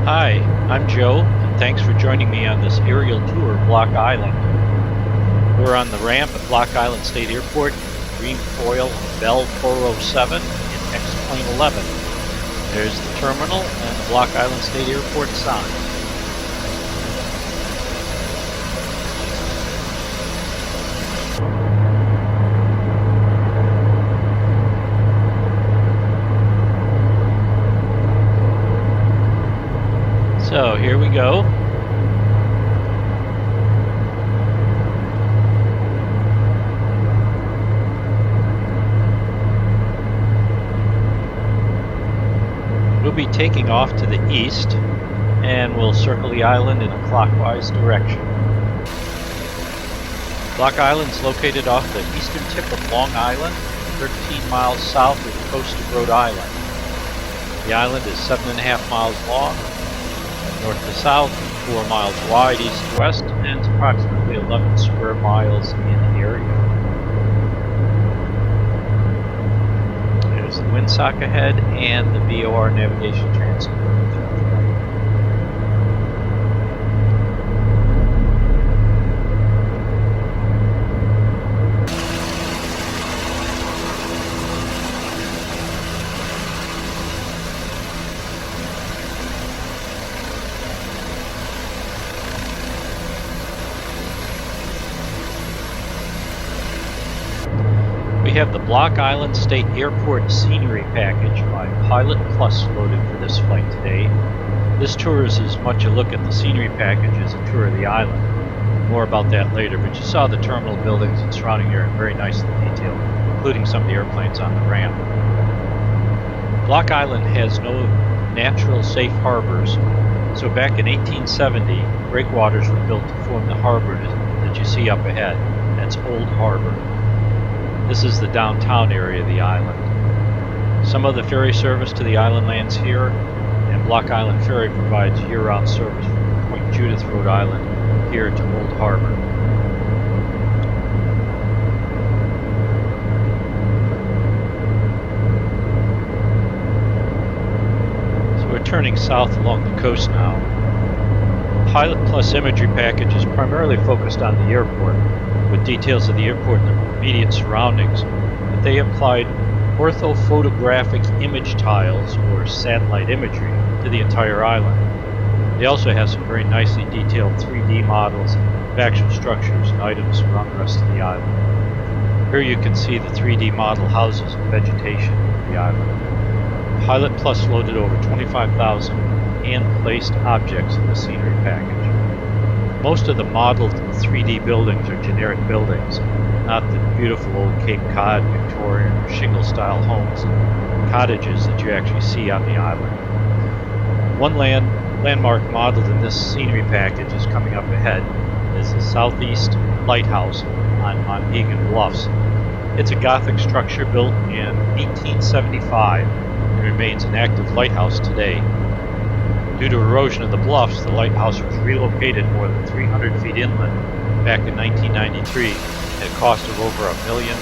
Hi, I'm Joe, and thanks for joining me on this aerial tour of Block Island. We're on the ramp at Block Island State Airport, Dreamfoil Bell 407 in X-Plane 11. There's the terminal and the Block Island State Airport sign. So here we go. We'll be taking off to the east and we'll circle the island in a clockwise direction. Block Island is located off the eastern tip of Long Island, 13 miles south of the coast of Rhode Island. The island is 7.5 miles long, north to south, 4 miles wide east to west, and it's approximately 11 square miles in area. There's the windsock ahead and the VOR navigation transmitter. We have the Block Island State Airport Scenery Package by Pilot Plus loaded for this flight today. This tour is as much a look at the scenery package as a tour of the island. More about that later, but you saw the terminal buildings and surrounding area very nicely detailed, including some of the airplanes on the ramp. Block Island has no natural safe harbors, so back in 1870, breakwaters were built to form the harbor that you see up ahead. That's Old Harbor. This is the downtown area of the island. Some of the ferry service to the island lands here, and Block Island Ferry provides year-round service from Point Judith, Rhode Island, here to Old Harbor. So we're turning south along the coast now. Pilot Plus imagery package is primarily focused on the airport, with details of the airport and the immediate surroundings, but they applied orthophotographic image tiles or satellite imagery to the entire island. They also have some very nicely detailed 3D models of actual structures and items around the rest of the island. Here you can see the 3D model houses and vegetation of the island. Pilot Plus loaded over 25,000 hand-placed objects in the scenery package. Most of the modeled 3D buildings are generic buildings, not the beautiful old Cape Cod, Victorian, or shingle-style homes and cottages that you actually see on the island. One landmark modeled in this scenery package is coming up ahead is the Southeast Lighthouse on Monhegan Bluffs. It's a Gothic structure built in 1875 and remains an active lighthouse today. Due to erosion of the bluffs, the lighthouse was relocated more than 300 feet inland back in 1993 at a cost of over $1 million.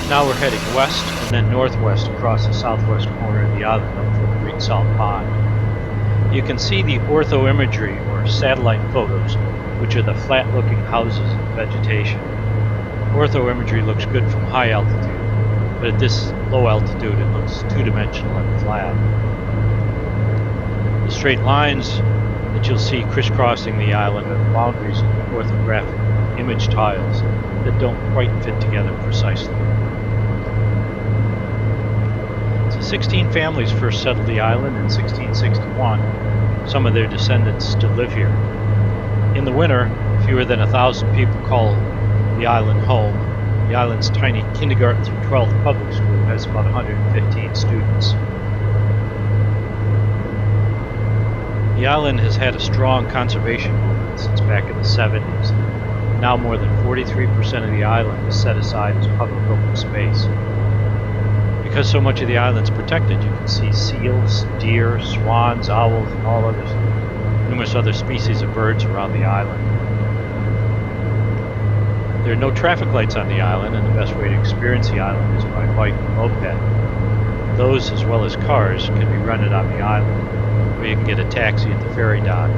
Now we're heading west and then northwest across the southwest corner of the island up to the Great Salt Pond. You can see the ortho imagery or satellite photos, which are the flat-looking houses and vegetation. Ortho imagery looks good from high altitude, but at this low altitude it looks two-dimensional and flat. The straight lines that you'll see crisscrossing the island are the boundaries of the orthographic image tiles that don't quite fit together precisely. So 16 families first settled the island in 1661. Some of their descendants still live here. In the winter, fewer than 1,000 people call the island home. The island's tiny kindergarten through 12th public school has about 115 students. The island has had a strong conservation movement since back in the 70s. Now more than 43% of the island is set aside as public open space. Because so much of the island is protected, you can see seals, deer, swans, owls, and all others, numerous other species of birds around the island. There are no traffic lights on the island, and the best way to experience the island is by bike or moped. Those, as well as cars, can be rented on the island, or you can get a taxi at the ferry dock.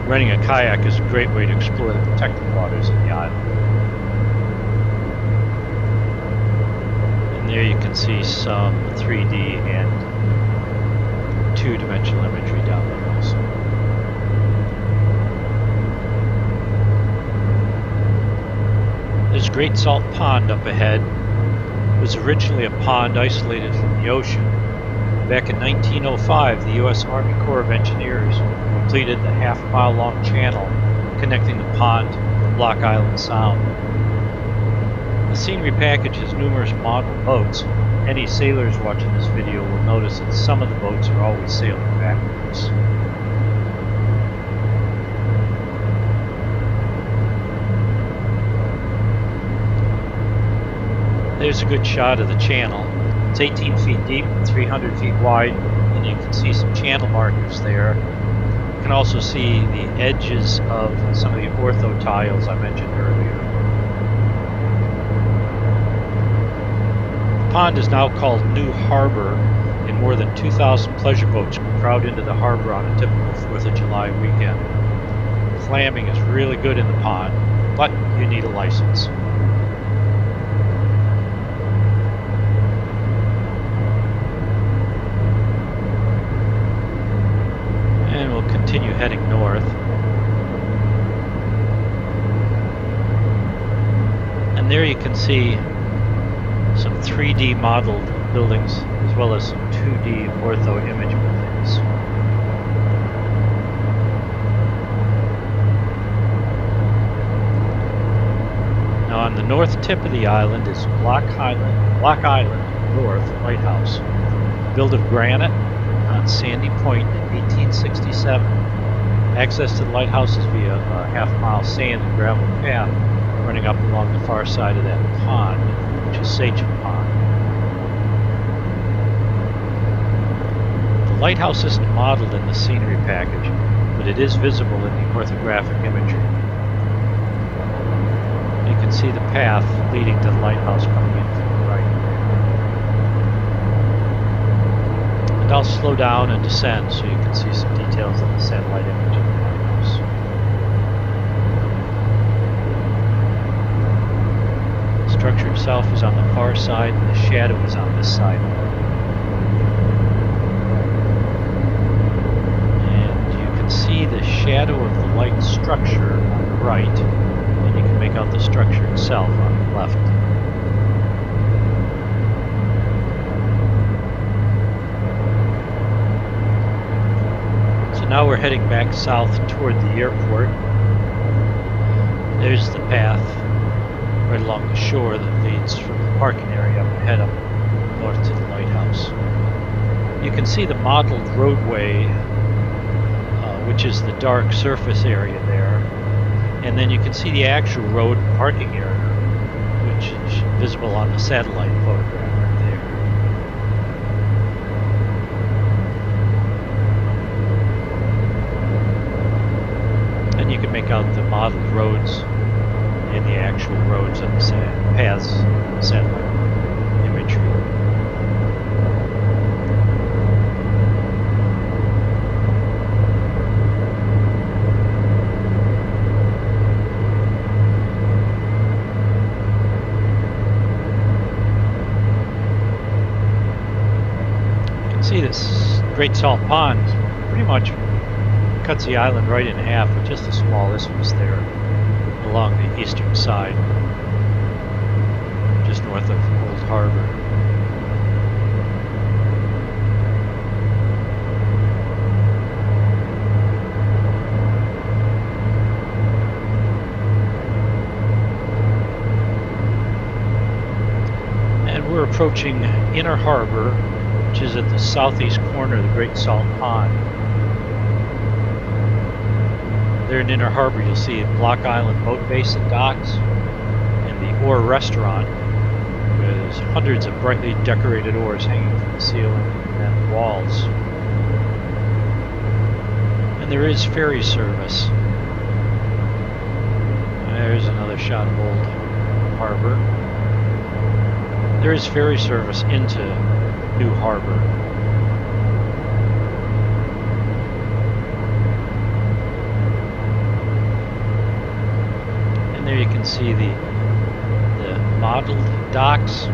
Renting a kayak is a great way to explore the protected waters of the island. And there you can see some 3D and two-dimensional imagery down there also. There's Great Salt Pond up ahead. It was originally a pond isolated from the ocean. Back in 1905, the U.S. Army Corps of Engineers completed the half-mile-long channel connecting the pond to Block Island Sound. The scenery package has numerous model boats. Any sailors watching this video will notice that some of the boats are always sailing backwards. There's a good shot of the channel. It's 18 feet deep and 300 feet wide, and you can see some channel markers there. You can also see the edges of some of the ortho tiles I mentioned earlier. The pond is now called New Harbor, and more than 2,000 pleasure boats crowd into the harbor on a typical 4th of July weekend. Clamming is really good in the pond, but you need a license. And we'll continue heading north. And there you can see some 3D modeled buildings as well as some 2D ortho image buildings. Now on the north tip of the island is Block Island North Lighthouse, built of granite on Sandy Point in 1867. Access to the lighthouse is via a half-mile sand and gravel path running up along the far side of that pond, which is Sachem Pond. The lighthouse isn't modeled in the scenery package, but it is visible in the orthographic imagery. You can see the path leading to the lighthouse coming in from the right. And I'll slow down and descend so you can see some details of the satellite image of the lighthouse. The structure itself is on the far side and the shadow is on this side. And you can see the shadow of the light structure on the right, and you can make out the structure itself on the left. So now we're heading back south toward the airport. There's the path right along the shore that leads from the parking area up ahead up north to the lighthouse. You can see the modeled roadway, which is the dark surface area there, and then you can see the actual road and parking area, which is visible on the satellite photograph right there. And you can make out the modeled roads and the actual roads and the paths on the satellite imagery. You can see this Great Salt Pond pretty much cuts the island right in half with just a small isthmus there along the eastern side, just north of Old Harbor. And we're approaching Inner Harbor, which is at the southeast corner of the Great Salt Pond. There in Inner Harbor you'll see Block Island boat base and docks, and the Oar Restaurant with hundreds of brightly decorated oars hanging from the ceiling and the walls. And there is ferry service. There's another shot of Old Harbor. There is ferry service into New Harbor. And there you can see the modeled docks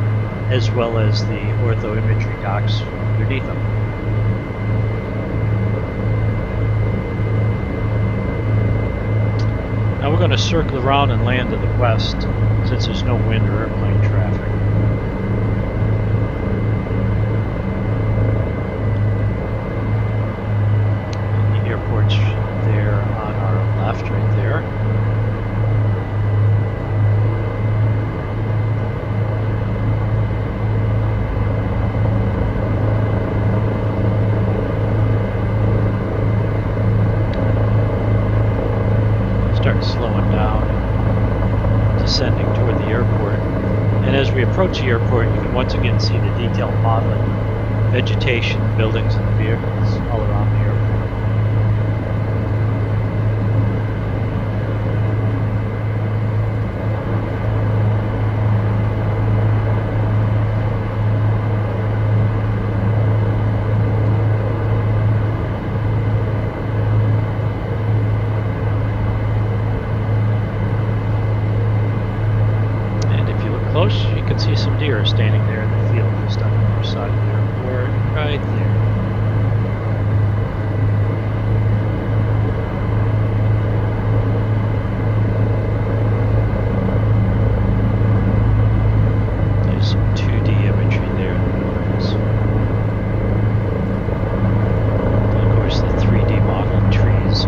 as well as the ortho imagery docks underneath them. Now we're going to circle around and land to the west since there's no wind or airplane traffic. And the airport's there on our left, right there. Start slowing down, descending toward the airport. And as we approach the airport, you can once again see the detailed modeling, vegetation, buildings, and the vehicles all around the airport. You can see some deer standing there in the field just on the other side of the airport, right there. There's some 2D imagery there in the buildings. And of course the 3D modeled trees.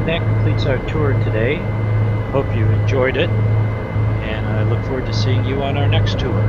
That completes our tour today. Hope you enjoyed it, and I look forward to seeing you on our next tour.